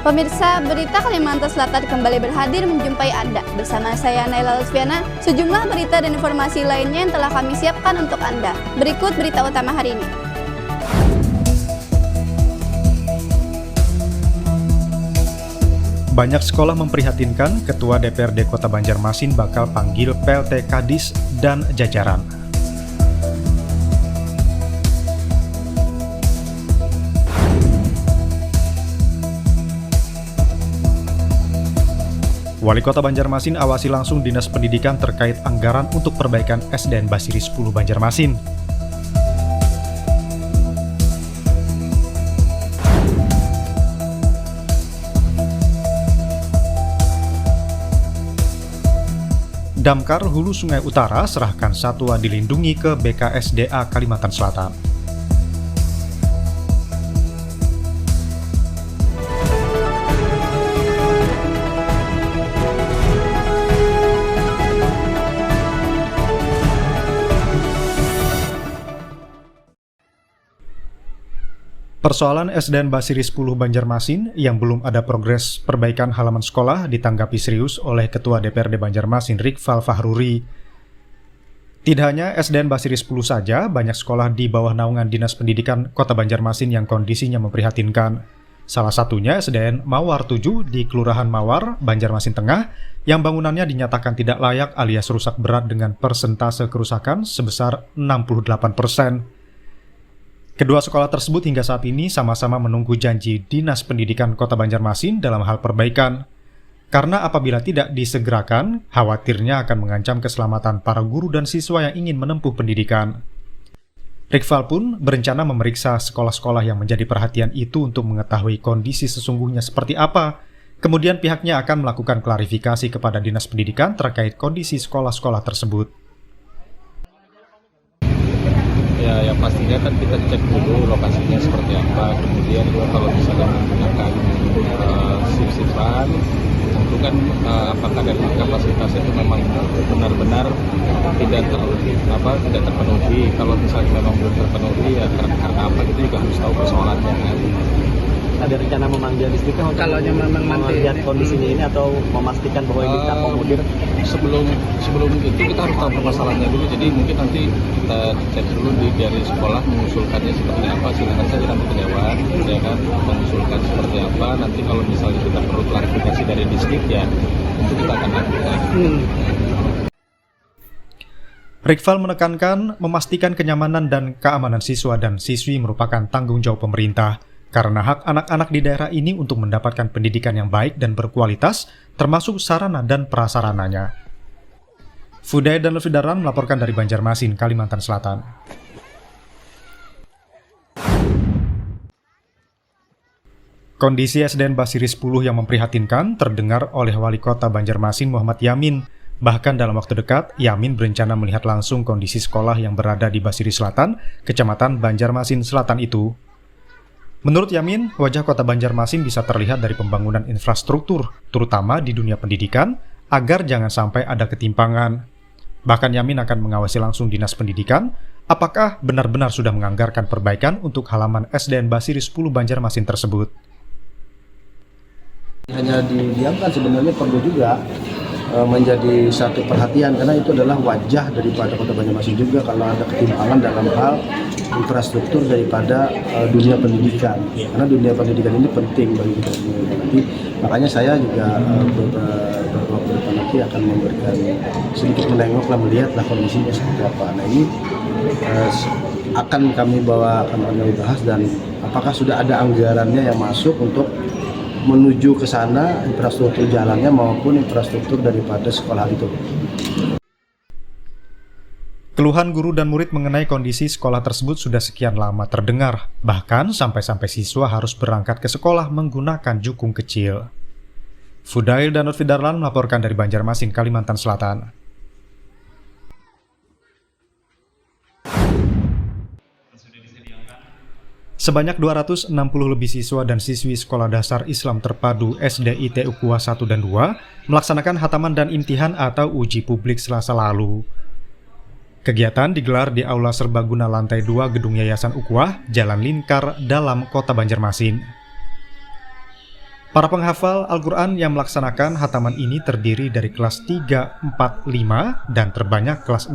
Pemirsa, berita Kalimantan Selatan kembali berhadir menjumpai Anda. Bersama saya Naila Lutfiana, sejumlah berita dan informasi lainnya yang telah kami siapkan untuk Anda. Berikut berita utama hari ini. Banyak sekolah memprihatinkan, Ketua DPRD Kota Banjarmasin bakal panggil PLT Kadis dan jajaran. Wali Kota Banjarmasin awasi langsung Dinas Pendidikan terkait anggaran untuk perbaikan SDN Basiri 10 Banjarmasin. Damkar Hulu Sungai Utara serahkan satwa dilindungi ke BKSDA Kalimantan Selatan. Persoalan SDN Basiri 10 Banjarmasin yang belum ada progres perbaikan halaman sekolah ditanggapi serius oleh Ketua DPRD Banjarmasin Rikfal Fahruri. Tidak hanya SDN Basiri 10 saja, banyak sekolah di bawah naungan Dinas Pendidikan Kota Banjarmasin yang kondisinya memprihatinkan. Salah satunya SDN Mawar 7 di Kelurahan Mawar, Banjarmasin Tengah, yang bangunannya dinyatakan tidak layak alias rusak berat dengan persentase kerusakan sebesar 68%. Kedua sekolah tersebut hingga saat ini sama-sama menunggu janji Dinas Pendidikan Kota Banjarmasin dalam hal perbaikan. Karena apabila tidak disegerakan, khawatirnya akan mengancam keselamatan para guru dan siswa yang ingin menempuh pendidikan. Rikfal pun berencana memeriksa sekolah-sekolah yang menjadi perhatian itu untuk mengetahui kondisi sesungguhnya seperti apa. Kemudian pihaknya akan melakukan klarifikasi kepada Dinas Pendidikan terkait kondisi sekolah-sekolah tersebut. Ya, yang pastinya kan kita cek dulu lokasinya seperti apa, kemudian juga kalau misalnya menggunakan shift-shiftan, tentu kan apakah dari kapasitas itu memang benar-benar tidak terpenuhi. Kalau misalnya memang belum terpenuhi, ya karena apa, kita juga harus tahu persoalannya kan. Ada rencana memanggil distrik kalau memang melihat kondisinya ini atau memastikan bahwa ini terakomodir? Sebelum itu kita harus tahu permasalahannya dulu. Jadi mungkin nanti kita cek dulu dari sekolah mengusulkannya seperti apa. Silakan saja nanti ke Dewan, ya kan, mengusulkan seperti apa. Nanti kalau misalnya kita perlu klarifikasi dari distrik, ya itu kita akan lakukan. Rikfal menekankan memastikan kenyamanan dan keamanan siswa dan siswi merupakan tanggung jawab pemerintah. Karena hak anak-anak di daerah ini untuk mendapatkan pendidikan yang baik dan berkualitas, termasuk sarana dan prasarananya. Fuday dan Lutfi Darlan melaporkan dari Banjarmasin, Kalimantan Selatan. Kondisi SDN Basiri 10 yang memprihatinkan terdengar oleh Wali Kota Banjarmasin Muhammad Yamin. Bahkan dalam waktu dekat, Yamin berencana melihat langsung kondisi sekolah yang berada di Basiri Selatan, Kecamatan Banjarmasin Selatan itu. Menurut Yamin, wajah Kota Banjarmasin bisa terlihat dari pembangunan infrastruktur, terutama di dunia pendidikan, agar jangan sampai ada ketimpangan. Bahkan Yamin akan mengawasi langsung Dinas Pendidikan, apakah benar-benar sudah menganggarkan perbaikan untuk halaman SDN Basiri 10 Banjarmasin tersebut. Hanya didiamkan sebenarnya perlu juga menjadi satu perhatian, karena itu adalah wajah daripada Kota Banjarmasin juga kalau ada ketimpangan dalam hal infrastruktur daripada dunia pendidikan, karena dunia pendidikan ini penting bagi kita semua. Nanti makanya saya juga beberapa waktu depan nanti akan memberikan sedikit menengoklah, melihatlah kondisinya seperti apa. Nah ini akan kami bahas dan apakah sudah ada anggarannya yang masuk untuk menuju ke sana, infrastruktur jalannya maupun infrastruktur daripada sekolah itu. Keluhan guru dan murid mengenai kondisi sekolah tersebut sudah sekian lama terdengar, bahkan sampai-sampai siswa harus berangkat ke sekolah menggunakan jukung kecil. Fudail dan Lutfi Darlan melaporkan dari Banjarmasin, Kalimantan Selatan. Sebanyak 260 lebih siswa dan siswi Sekolah Dasar Islam Terpadu SDIT Ukhuwah 1 dan 2 melaksanakan hataman dan imtihan atau uji publik Selasa lalu. Kegiatan digelar di Aula Serbaguna lantai 2 Gedung Yayasan Ukhuwah, Jalan Lingkar, dalam Kota Banjarmasin. Para penghafal Al-Quran yang melaksanakan khataman ini terdiri dari kelas 3, 4, 5, dan terbanyak kelas 6.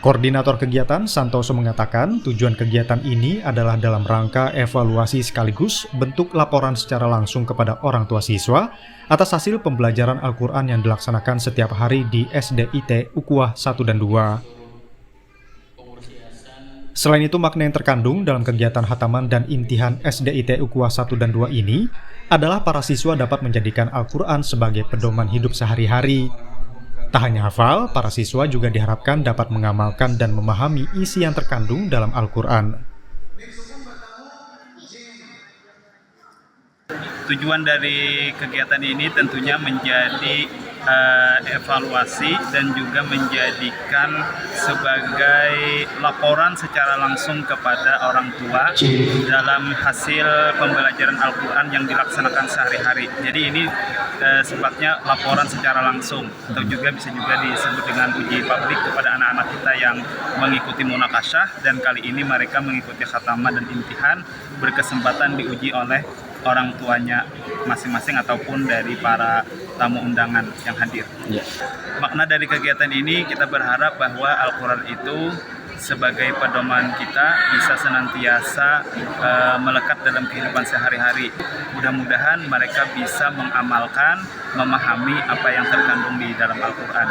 Koordinator kegiatan Santoso mengatakan tujuan kegiatan ini adalah dalam rangka evaluasi sekaligus bentuk laporan secara langsung kepada orang tua siswa atas hasil pembelajaran Al-Quran yang dilaksanakan setiap hari di SDIT Ukhuwah 1 dan 2. Selain itu, makna yang terkandung dalam kegiatan khataman dan imtihan SDIT Ukhuwah 1 dan 2 ini adalah para siswa dapat menjadikan Al-Quran sebagai pedoman hidup sehari-hari. Tak hanya hafal, para siswa juga diharapkan dapat mengamalkan dan memahami isi yang terkandung dalam Al-Quran. Tujuan dari kegiatan ini tentunya menjadi evaluasi dan juga menjadikan sebagai laporan secara langsung kepada orang tua dalam hasil pembelajaran Al-Quran yang dilaksanakan sehari-hari. Jadi ini sifatnya laporan secara langsung, atau juga bisa juga disebut dengan uji publik kepada anak-anak kita yang mengikuti munakasyah, dan kali ini mereka mengikuti khatamah dan imtihan berkesempatan diuji oleh orang tuanya masing-masing ataupun dari para tamu undangan yang hadir. Makna dari kegiatan ini, kita berharap bahwa Al-Quran itu sebagai pedoman kita bisa senantiasa melekat dalam kehidupan sehari-hari. Mudah-mudahan mereka bisa mengamalkan, memahami apa yang terkandung di dalam Al-Quran.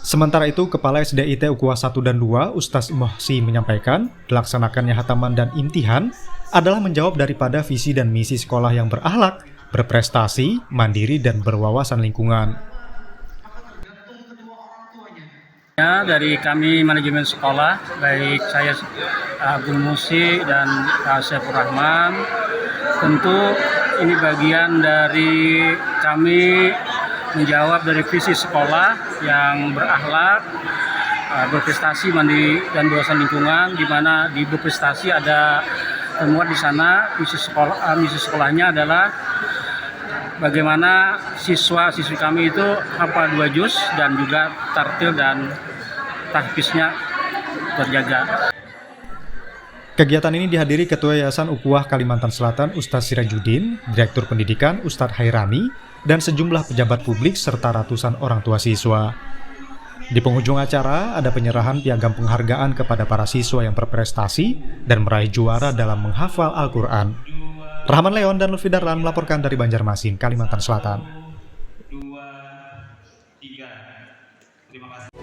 Sementara itu, Kepala SDIT Ukhuwah 1 dan 2, Ustaz Mohsi menyampaikan, dilaksanakannya khataman dan imtihan adalah menjawab daripada visi dan misi sekolah yang berakhlak, berprestasi, mandiri, dan berwawasan lingkungan. Ya, dari kami manajemen sekolah, baik saya Abdul Musi dan Saifur Rahman, tentu ini bagian dari kami menjawab dari visi sekolah yang berakhlak, berprestasi, mandiri, dan berwawasan lingkungan, di mana di berprestasi ada temuan di sana. Misi sekolahnya adalah bagaimana siswa-siswi kami itu hafal 2 juz dan juga tartil dan tahfiznya terjaga. Kegiatan ini dihadiri Ketua Yayasan Ukhuwah Kalimantan Selatan Ustaz Sirajuddin, Direktur Pendidikan Ustadz Hairani, dan sejumlah pejabat publik serta ratusan orang tua siswa. Di penghujung acara, ada penyerahan piagam penghargaan kepada para siswa yang berprestasi dan meraih juara dalam menghafal Al-Quran. Rahman Leon dan Lutfi Darlan melaporkan dari Banjarmasin, Kalimantan Selatan. Terima kasih.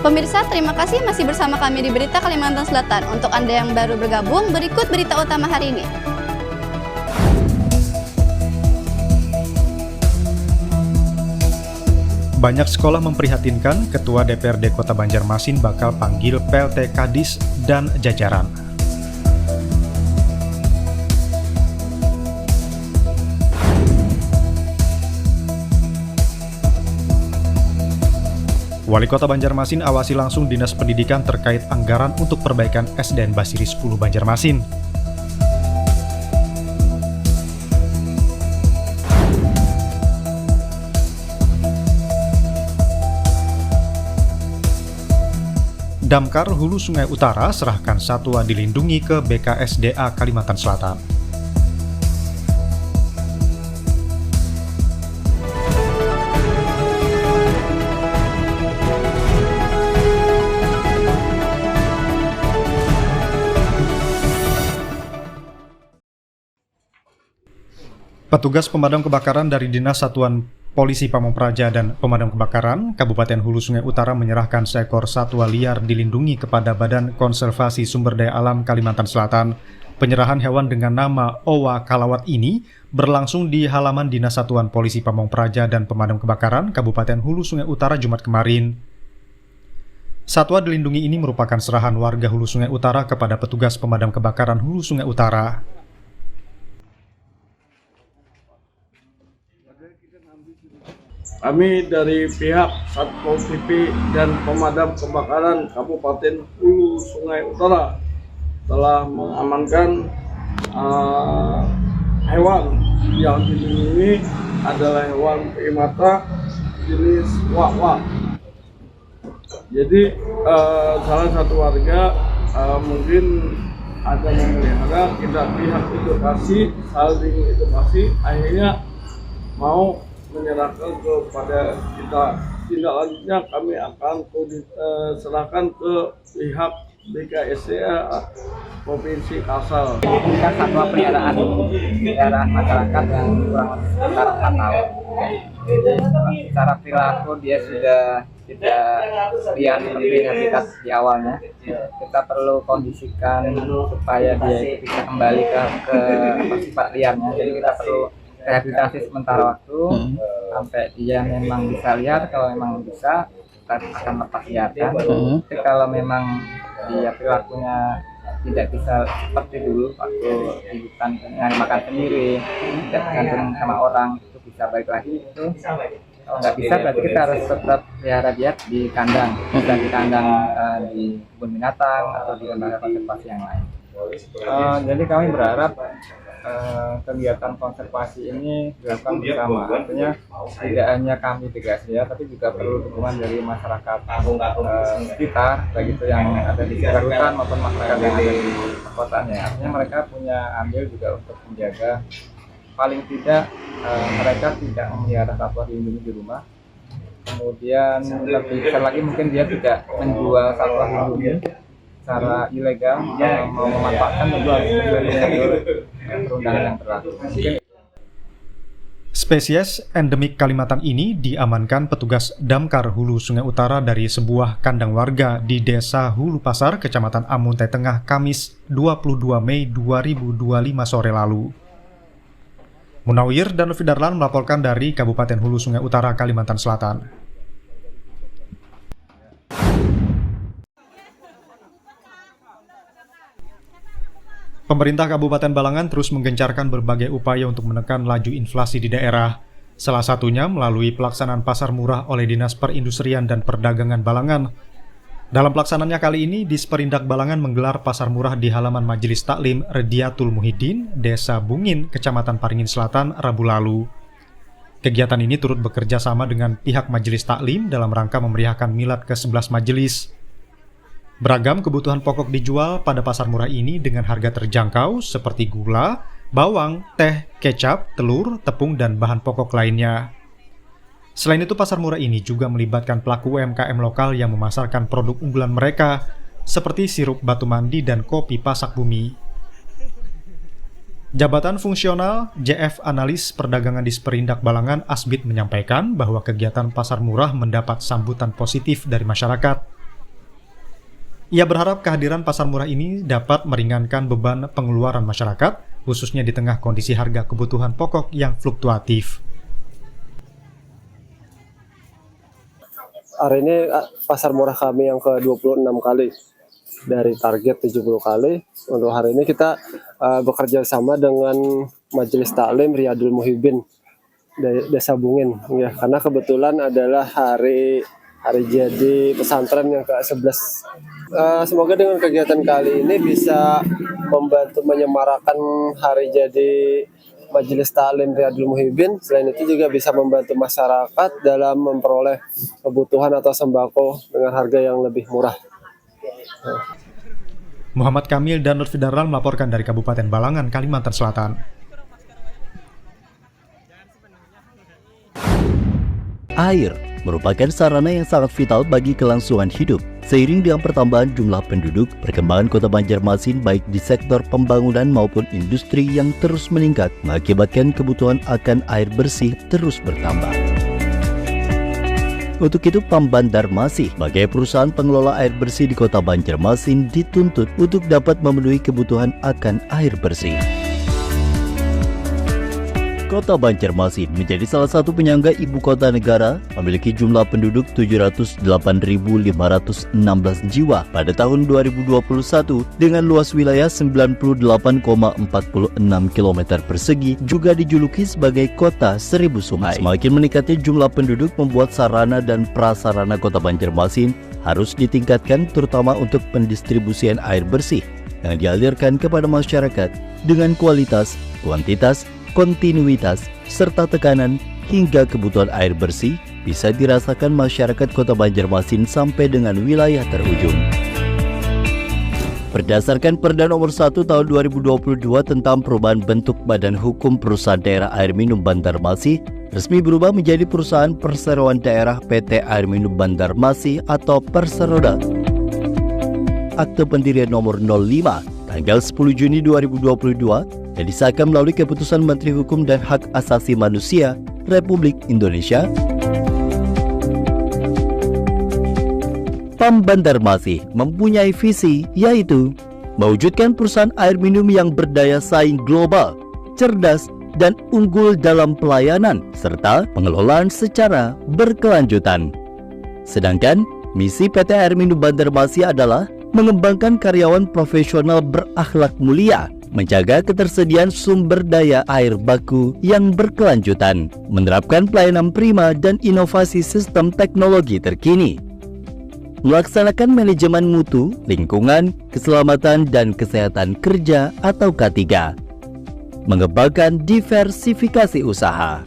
Pemirsa, terima kasih masih bersama kami di Berita Kalimantan Selatan. Untuk Anda yang baru bergabung, berikut berita utama hari ini. Banyak sekolah memprihatinkan, Ketua DPRD Kota Banjarmasin bakal panggil PLT Kadis dan jajaran. Wali Kota Banjarmasin awasi langsung Dinas Pendidikan terkait anggaran untuk perbaikan SDN Basiri 10 Banjarmasin. Damkar Hulu Sungai Utara serahkan satwa dilindungi ke BKSDA Kalimantan Selatan. Petugas pemadam kebakaran dari Dinas Satuan Polisi Pamong Praja dan Pemadam Kebakaran Kabupaten Hulu Sungai Utara menyerahkan seekor satwa liar dilindungi kepada Badan Konservasi Sumber Daya Alam Kalimantan Selatan. Penyerahan hewan dengan nama Owa Kalawat ini berlangsung di halaman Dinas Satuan Polisi Pamong Praja dan Pemadam Kebakaran Kabupaten Hulu Sungai Utara Jumat kemarin. Satwa dilindungi ini merupakan serahan warga Hulu Sungai Utara kepada petugas pemadam kebakaran Hulu Sungai Utara. Kami dari pihak Satpol PP dan Pemadam Kebakaran Kabupaten Hulu Sungai Utara telah mengamankan hewan yang dilindungi adalah hewan primata jenis wak-wak. Jadi salah satu warga mungkin ada memelihara, kita pihak edukasi, saling edukasi, akhirnya mau menyerahkan kepada kita. Tindak lanjutnya kami akan serahkan ke pihak BKSDA Provinsi Kalsel. Kita satwa peliharaan masyarakat yang kurang lebih sekitar 4 tahun. Jadi secara perilaku dia sudah tidak liar seperti habitat di awalnya. Kita perlu kondisikan supaya dia itu bisa kembali ke sifat liarnya. Jadi kita perlu rehabilitasi sementara waktu sampai dia memang bisa liar. Kalau memang bisa, kita akan lepas liarkan. Tapi kalau memang dia perilakunya tidak bisa seperti dulu waktu di hutan yang makan sendiri, tidak tergantung sama orang, itu bisa balik lagi. Itu kalau nggak bisa berarti kita harus tetap pelihara dia di kandang, bisa di kandang di kebun binatang atau di lembaga konservasi yang lain. Jadi kami berharap kegiatan konservasi ini dilakukan bersama, artinya tidak hanya kami BKSDA tapi juga perlu dukungan dari masyarakat sekitar, baik itu yang ada di sekitar hutan maupun masyarakat yang ada di perkotaannya. Artinya mereka punya andil juga untuk menjaga, paling tidak mereka tidak memelihara satwa dilindungi di rumah. Kemudian lebih besar lagi mungkin dia tidak menjual satwa dilindungi secara ilegal, mau memanfaatkan tentu harus menjadi perundangan yang berlaku. Spesies endemik Kalimantan ini diamankan petugas Damkar Hulu Sungai Utara dari sebuah kandang warga di Desa Hulu Pasar, Kecamatan Amuntai Tengah, Kamis 22 Mei 2025 sore lalu. Munawir dan Lutfi Darlan melaporkan dari Kabupaten Hulu Sungai Utara, Kalimantan Selatan. Pemerintah Kabupaten Balangan terus menggencarkan berbagai upaya untuk menekan laju inflasi di daerah. Salah satunya melalui pelaksanaan pasar murah oleh Dinas Perindustrian dan Perdagangan Balangan. Dalam pelaksanaannya kali ini, Disperindak Balangan menggelar pasar murah di halaman Majelis Taklim Rediatul Muhyiddin, Desa Bungin, Kecamatan Paringin Selatan, Rabu lalu. Kegiatan ini turut bekerja sama dengan pihak Majelis Taklim dalam rangka memeriahkan milad ke-11 majelis. Beragam kebutuhan pokok dijual pada pasar murah ini dengan harga terjangkau seperti gula, bawang, teh, kecap, telur, tepung, dan bahan pokok lainnya. Selain itu, pasar murah ini juga melibatkan pelaku UMKM lokal yang memasarkan produk unggulan mereka seperti sirup batu mandi dan kopi pasak bumi. Jabatan Fungsional JF Analis Perdagangan Disperindak Balangan Asbid menyampaikan bahwa kegiatan pasar murah mendapat sambutan positif dari masyarakat. Ia berharap kehadiran pasar murah ini dapat meringankan beban pengeluaran masyarakat, khususnya di tengah kondisi harga kebutuhan pokok yang fluktuatif. Hari ini pasar murah kami yang ke-26 kali dari target 70 kali. Untuk hari ini kita bekerja sama dengan Majelis Taklim Riyadul Muhyiddin Desa Bungin, ya, karena kebetulan adalah hari jadi pesantren yang ke-11. Semoga dengan kegiatan kali ini bisa membantu menyemarakan hari jadi Majelis Taklim Riyadul Muhyiddin. Selain itu juga bisa membantu masyarakat dalam memperoleh kebutuhan atau sembako dengan harga yang lebih murah. Muhammad Kamil dan Lutfi Darlan melaporkan dari Kabupaten Balangan, Kalimantan Selatan. Air merupakan sarana yang sangat vital bagi kelangsungan hidup. Seiring dengan pertambahan jumlah penduduk, perkembangan Kota Banjarmasin baik di sektor pembangunan maupun industri yang terus meningkat mengakibatkan kebutuhan akan air bersih terus bertambah. Untuk itu, Pam Banjarmasin sebagai perusahaan pengelola air bersih di Kota Banjarmasin dituntut untuk dapat memenuhi kebutuhan akan air bersih. Kota Banjarmasin menjadi salah satu penyangga ibu kota negara, memiliki jumlah penduduk 708.516 jiwa pada tahun 2021 dengan luas wilayah 98,46 km persegi, juga dijuluki sebagai kota 1000 sungai. Semakin meningkatnya jumlah penduduk membuat sarana dan prasarana Kota Banjarmasin harus ditingkatkan, terutama untuk pendistribusian air bersih yang dialirkan kepada masyarakat dengan kualitas, kuantitas, kontinuitas, serta tekanan hingga kebutuhan air bersih bisa dirasakan masyarakat Kota Banjarmasin sampai dengan wilayah terujung. Berdasarkan Perda Nomor 1 Tahun 2022 tentang perubahan bentuk Badan Hukum Perusahaan Daerah Air Minum Banjarmasin, resmi berubah menjadi Perusahaan Perseroan Daerah PT Air Minum Banjarmasin atau Perseroda. Akte pendirian nomor 05 tanggal 10 Juni 2022 yang disahkan melalui Keputusan Menteri Hukum dan Hak Asasi Manusia Republik Indonesia. PAM Banjarmasin mempunyai visi, yaitu mewujudkan perusahaan air minum yang berdaya saing global, cerdas, dan unggul dalam pelayanan serta pengelolaan secara berkelanjutan. Sedangkan misi PT Air Minum Banjarmasin adalah mengembangkan karyawan profesional berakhlak mulia, menjaga ketersediaan sumber daya air baku yang berkelanjutan, menerapkan pelayanan prima dan inovasi sistem teknologi terkini, melaksanakan manajemen mutu, lingkungan, keselamatan, dan kesehatan kerja atau K3, mengembangkan diversifikasi usaha.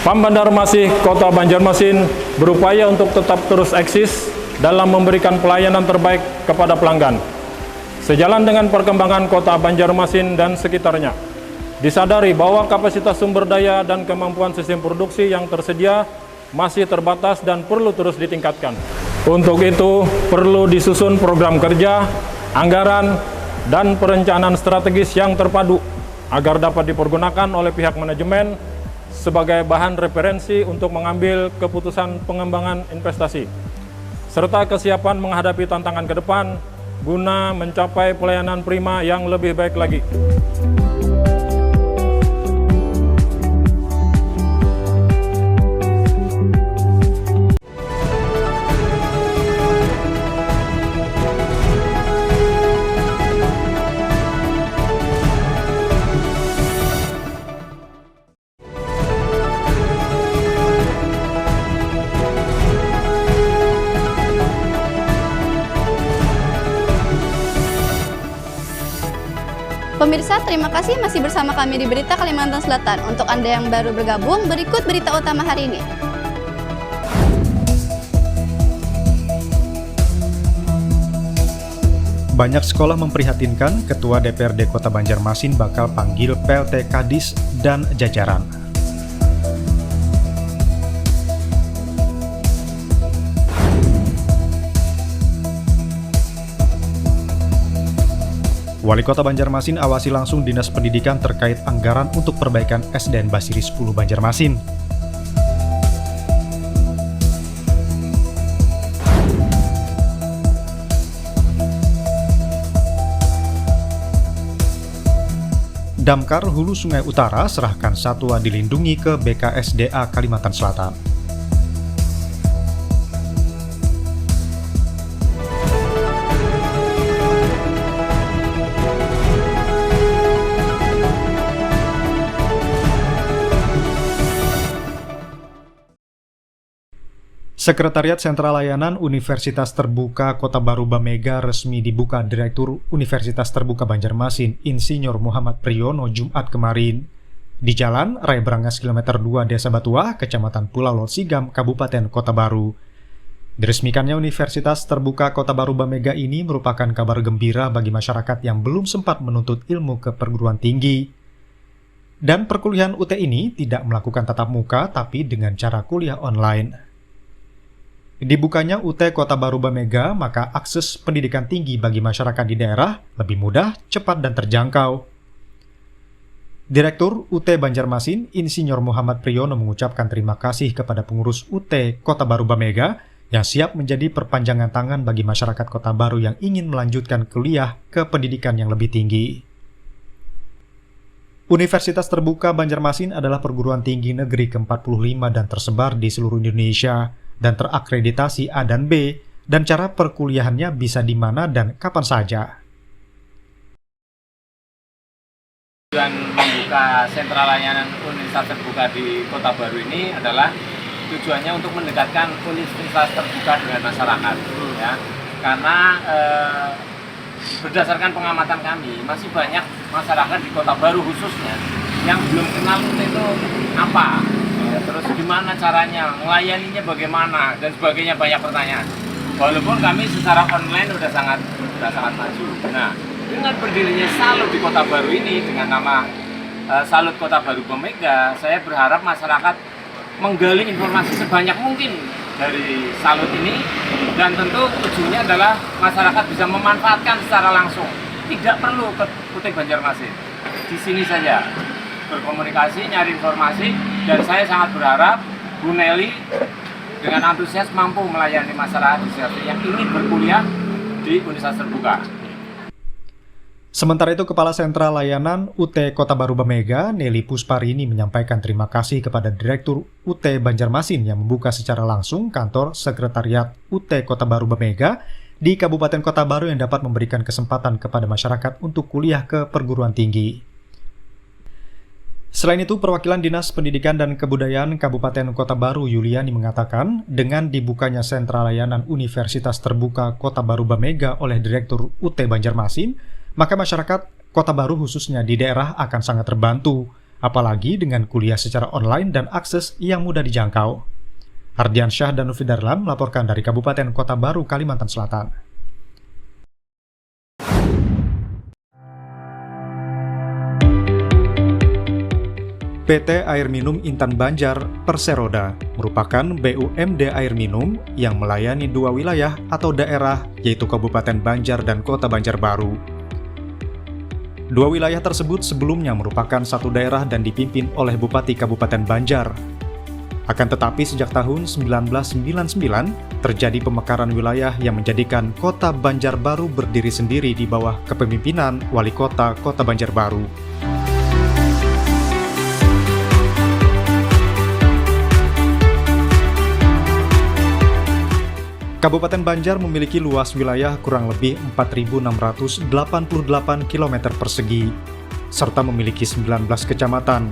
PAM Banjarmasin Kota Banjarmasin berupaya untuk tetap terus eksis dalam memberikan pelayanan terbaik kepada pelanggan. Sejalan dengan perkembangan Kota Banjarmasin dan sekitarnya, disadari bahwa kapasitas sumber daya dan kemampuan sistem produksi yang tersedia masih terbatas dan perlu terus ditingkatkan. Untuk itu, perlu disusun program kerja, anggaran, dan perencanaan strategis yang terpadu agar dapat dipergunakan oleh pihak manajemen sebagai bahan referensi untuk mengambil keputusan pengembangan investasi, serta kesiapan menghadapi tantangan ke depan guna mencapai pelayanan prima yang lebih baik lagi. Pemirsa, terima kasih masih bersama kami di Berita Kalimantan Selatan. Untuk Anda yang baru bergabung, berikut berita utama hari ini. Banyak sekolah memprihatinkan, Ketua DPRD Kota Banjarmasin bakal panggil PLT Kadis dan jajaran. Wali Kota Banjarmasin awasi langsung Dinas Pendidikan terkait anggaran untuk perbaikan SDN Basiri 10 Banjarmasin. Damkar Hulu Sungai Utara serahkan satwa dilindungi ke BKSDA Kalimantan Selatan. Sekretariat Sentral Layanan Universitas Terbuka Kota Baru Bamega resmi dibuka Direktur Universitas Terbuka Banjarmasin, Insinyur Muhammad Priyono, Jumat kemarin di Jalan Raya Brangas Kilometer 2 Desa Batuah, Kecamatan Pulau Lotsigam, Kabupaten Kota Baru. Diresmikannya Universitas Terbuka Kota Baru Bamega ini merupakan kabar gembira bagi masyarakat yang belum sempat menuntut ilmu ke perguruan tinggi. Dan perkuliahan UT ini tidak melakukan tatap muka tapi dengan cara kuliah online. Dibukanya UT Kota Baru Bamega, maka akses pendidikan tinggi bagi masyarakat di daerah lebih mudah, cepat, dan terjangkau. Direktur UT Banjarmasin, Insinyur Muhammad Priyono mengucapkan terima kasih kepada pengurus UT Kota Baru Bamega yang siap menjadi perpanjangan tangan bagi masyarakat Kota Baru yang ingin melanjutkan kuliah ke pendidikan yang lebih tinggi. Universitas Terbuka Banjarmasin adalah perguruan tinggi negeri ke-45 dan tersebar di seluruh Indonesia dan terakreditasi A dan B, dan cara perkuliahannya bisa di mana dan kapan saja. Tujuan membuka sentra layanan Universitas Terbuka di Kota Baru ini adalah tujuannya untuk mendekatkan Universitas Terbuka dengan masyarakat, ya. Karena berdasarkan pengamatan kami, masih banyak masyarakat di Kota Baru khususnya yang belum kenal itu apa, ya, terus gimana caranya, melayaninya bagaimana, dan sebagainya, banyak pertanyaan. Walaupun kami secara online sudah sangat maju. Nah, dengan berdirinya Salut di Kota Baru ini dengan nama Salut Kota Baru Bumega, saya berharap masyarakat menggali informasi sebanyak mungkin dari Salut ini, dan tentu ujungnya adalah masyarakat bisa memanfaatkan secara langsung, tidak perlu ke Kutai Banjarmasin, di sini saja berkomunikasi, nyari informasi, dan saya sangat berharap Bu Nelly dengan antusias mampu melayani masyarakat yang ingin berkuliah di Universitas Terbuka. Sementara itu, Kepala Sentra Layanan UT Kota Baru Bumega, Nelly Pusparini, menyampaikan terima kasih kepada Direktur UT Banjarmasin yang membuka secara langsung kantor Sekretariat UT Kota Baru Bumega di Kabupaten Kota Baru yang dapat memberikan kesempatan kepada masyarakat untuk kuliah ke perguruan tinggi. Selain itu, perwakilan Dinas Pendidikan dan Kebudayaan Kabupaten Kota Baru Yuliani mengatakan, dengan dibukanya sentra layanan Universitas Terbuka Kota Baru Bumega oleh Direktur UT Banjarmasin, maka masyarakat Kota Baru khususnya di daerah akan sangat terbantu, apalagi dengan kuliah secara online dan akses yang mudah dijangkau. Ardiansyah dan Nufi Darlan melaporkan dari Kabupaten Kota Baru, Kalimantan Selatan. PT Air Minum Intan Banjar Perseroda merupakan BUMD air minum yang melayani dua wilayah atau daerah, yaitu Kabupaten Banjar dan Kota Banjarbaru. Dua wilayah tersebut sebelumnya merupakan satu daerah dan dipimpin oleh Bupati Kabupaten Banjar. Akan tetapi sejak tahun 1999 terjadi pemekaran wilayah yang menjadikan Kota Banjarbaru berdiri sendiri di bawah kepemimpinan Wali Kota Kota Banjarbaru. Kabupaten Banjar memiliki luas wilayah kurang lebih 4.688 km persegi, serta memiliki 19 kecamatan.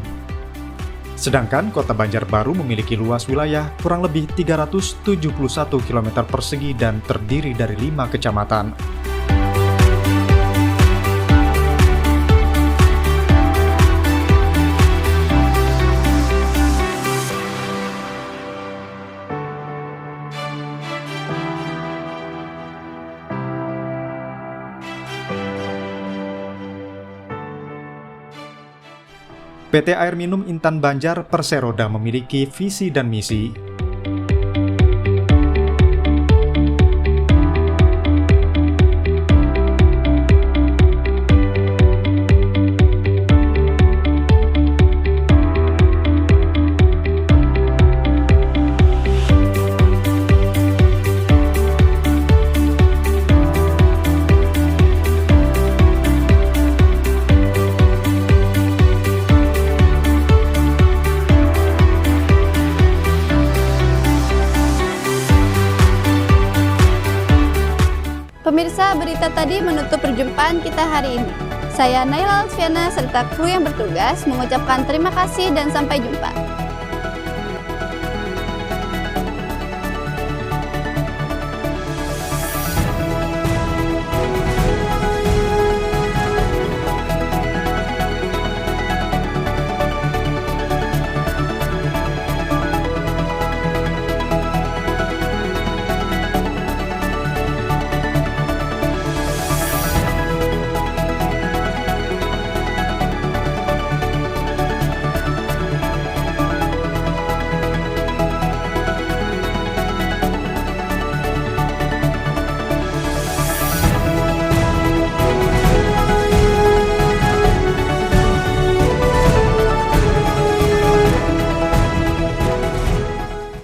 Sedangkan Kota Banjarbaru memiliki luas wilayah kurang lebih 371 km persegi dan terdiri dari 5 kecamatan. PT Air Minum Intan Banjar Perseroda memiliki visi dan misi. Pemirsa, berita tadi menutup perjumpaan kita hari ini. Saya Naila Alfiana serta kru yang bertugas mengucapkan terima kasih dan sampai jumpa.